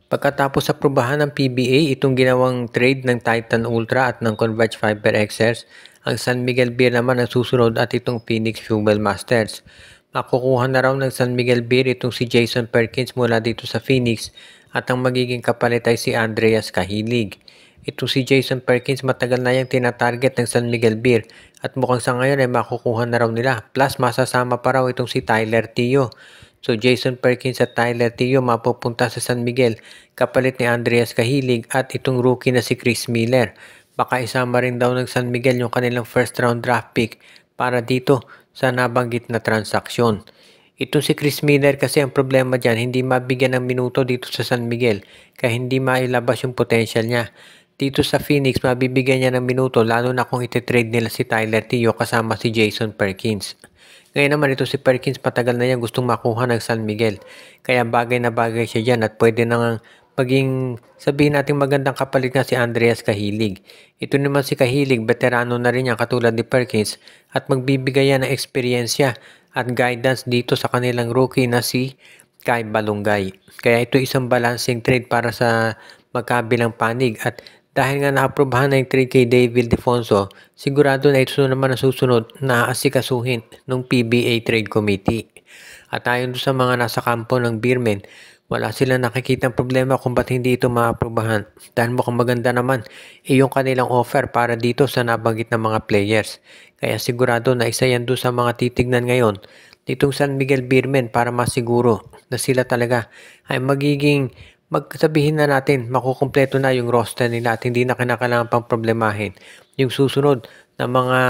Pagkatapos aprubahan ng PBA itong ginawang trade ng Titan Ultra at ng Converge Fiber XRs, ang San Miguel Beer naman ang susunod at itong Phoenix Fuel Masters. Makukuha na raw ng San Miguel Beer itong si Jason Perkins mula dito sa Phoenix at ang magiging kapalit ay si Andreas Kahilig. Itong si Jason Perkins matagal na yung tinatarget ng San Miguel Beer at mukhang sa ngayon ay makukuha na raw nila. Plus masasama pa raw itong si Tyler Tio. So Jason Perkins at Tyler Tio mapupunta sa San Miguel kapalit ni Andreas Kahilig at itong rookie na si Chris Miller. Baka isama rin daw ng San Miguel yung kanilang first round draft pick para dito sa nabanggit na transaksyon. Itong si Chris Miller kasi ang problema dyan, hindi mabigyan ng minuto dito sa San Miguel kaya hindi mailabas yung potential niya. Dito sa Phoenix, mabibigyan niya ng minuto lalo na kung ititrade nila si Tyler Tio kasama si Jason Perkins. Ngayon naman ito si Perkins matagal na yan gustong makuha ng San Miguel. Kaya bagay na bagay siya dyan at pwede nang maging sabihin natin magandang kapalit nga si Andreas Kahilig. Ito naman si Kahilig, veterano na rin yan katulad ni Perkins at magbibigay yan ng eksperyensya at guidance dito sa kanilang rookie na si Kai Balungay. Kaya ito isang balancing trade para sa magkabilang panig at dahil nga naaprubahan na yung trade kay David Defonso, sigurado na ito naman ang susunod na aasikasuhin ng PBA Trade Committee. At ayon sa mga nasa kampo ng Beermen, wala silang nakikitang problema kung ba't hindi ito maaprubahan. Dahil mukhang maganda naman yung kanilang offer para dito sa nabanggit ng mga players. Kaya sigurado na isa yan doon sa mga titignan ngayon ditong San Miguel Beermen para masiguro na sila talaga ay magiging magsabihin na natin makukumpleto na yung roster nila at hindi na kinakailangan pang problemahin yung susunod na mga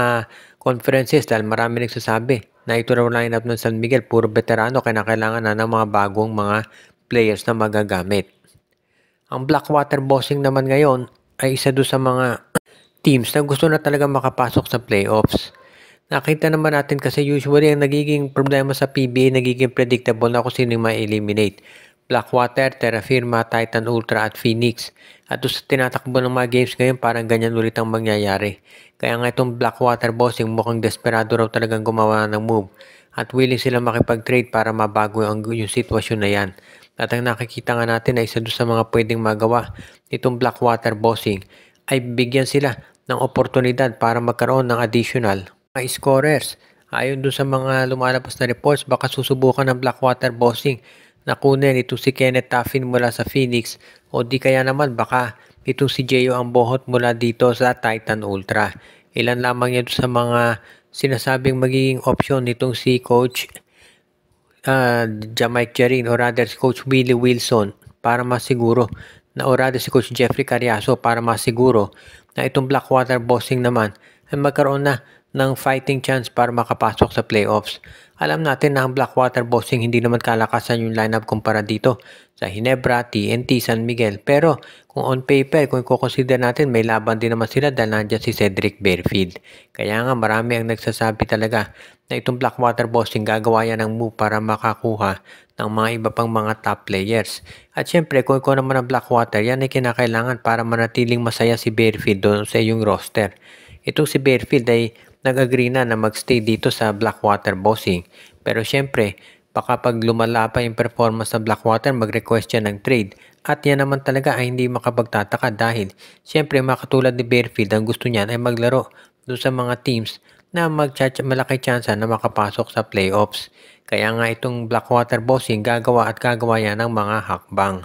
conferences dahil marami nagsasabi na ito raw lineup ng San Miguel puro veterano kaya kailangan na ng mga bagong mga players na magagamit. Ang Blackwater Bossing naman ngayon ay isa doon sa mga teams na gusto na talaga makapasok sa playoffs. Nakita naman natin kasi usually ang nagiging problema sa PBA nagiging predictable na kung sino yung ma-eliminate. Blackwater, Terra Firma, Titan Ultra at Phoenix. At sa tinatakbo ng mga games ngayon parang ganyan ulit ang mangyayari. Kaya nga itong Blackwater Bossing mukhang desperado raw talagang gumawa ng move. At willing sila makipag-trade para mabago yung sitwasyon na yan. At ang nakikita nga natin na isa doon sa mga pwedeng magawa itong Blackwater Bossing ay bigyan sila ng oportunidad para magkaroon ng additional mga scorers. Ayon doon sa mga lumalabas na reports, baka susubukan ng Blackwater Bossing na kunin itong si Kenneth Taffin mula sa Phoenix o di kaya naman baka itong si Jeyo ang bohot mula dito sa Titan Ultra. Ilan lamang yan sa mga sinasabing magiging option nitong si Coach Jamaic Jarin o rather si Coach Willie Wilson para masiguro na o rather si Coach Jeffrey Cariaso para masiguro na itong Blackwater Bossing naman ay magkaroon na ng fighting chance para makapasok sa playoffs. Alam natin na ang Blackwater Bossing hindi naman kalakasan yung lineup kumpara dito sa Ginebra, TNT, San Miguel. Pero kung on paper, kung i-consider natin may laban din naman sila dahil nandiyan si Cedric Bearfield. Kaya nga marami ang nagsasabi talaga na itong Blackwater Bossing gagawa yan ng move para makakuha ng mga iba pang mga top players. At syempre kung ikaw naman ang Blackwater, yan ay kinakailangan para manatiling masaya si Bearfield doon sa iyong roster. Itong si Bearfield ay nag-agree na magstay dito sa Blackwater Bossing. Pero syempre, baka pag lumala pa yung performance ng Blackwater, mag-request siya ng trade. At yan naman talaga ay hindi makapagtataka dahil syempre makatulad ni Bearfield ang gusto niyan ay maglaro doon sa mga teams na malaki chance na makapasok sa playoffs. Kaya nga itong Blackwater Bossing gagawa yan ng mga hakbang.